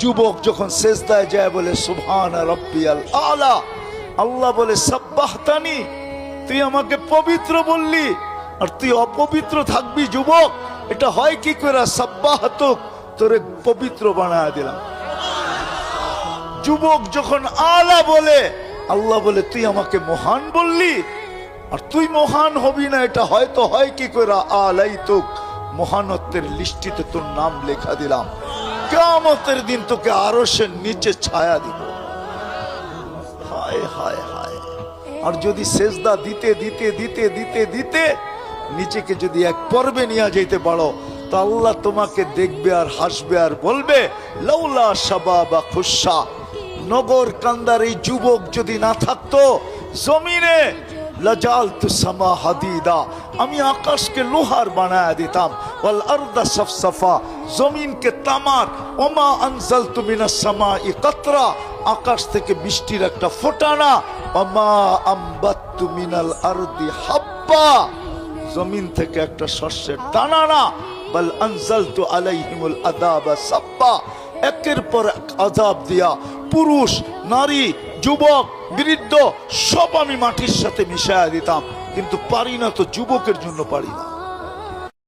যুবক যখন সেজদায় যায় বলে সুবহান রাব্বিয়াল আলা, আল্লাহ বলে সাব্বাহতানি, তুই আমাকে পবিত্র বললি আর তুই অপবিত্র থাকবি যুবক, এটা হয় কি করে? সাব্বাহতুক, তোরে পবিত্র বানায় দিলাম। যুবক যখন আলা বলে, আল্লাহ বলে তুই আমাকে মহান বললি আর তুই মহান হবি না, এটা হয়তো হয় কি করে? আলাইতুক, মহানত্বের লিস্টিতে তোর নাম লেখা দিলাম, কিয়ামতের দিন তোকে আরশের নিচে ছায়া দিব। হায় হায় হায়। আর যদি সেজদা দিতে দিতে দিতে দিতে দিতে নিজেকে যদি এক পর্বে নিয়ে যেতে পারো, তো আল্লাহ তোমাকে দেখবে আর হাসবে আর বলবে লাউলা শাবাবা খুশা, নগর কান্দার এই যুবক যদি না থাকতো জমিনে লাজালতু সামা হাদিদা, আমি আকাশকে লোহার বানায় দিতাম, ওয়াল আরদা সাফসাফা, জমিনকে তামার, ওমা আনজালতু মিনাস সামাই কাতরা, আকাশ থেকে বৃষ্টির একটা ফোঁটা না, ওমা আমবাততু মিনাল আরদি হাব্বা, জমিন থেকে একটা শস্যের দানা না, বাল আনজালতু আলাইহিমুল আযাবা সাব্বা, একের পর এক আযাব দিয়া পুরুষ নারী যুবক বৃদ্ধ সব আমি মাটির সাথে মিশায়া দিতাম, কিন্তু পারি না তো, যুবকের জন্য পারি না।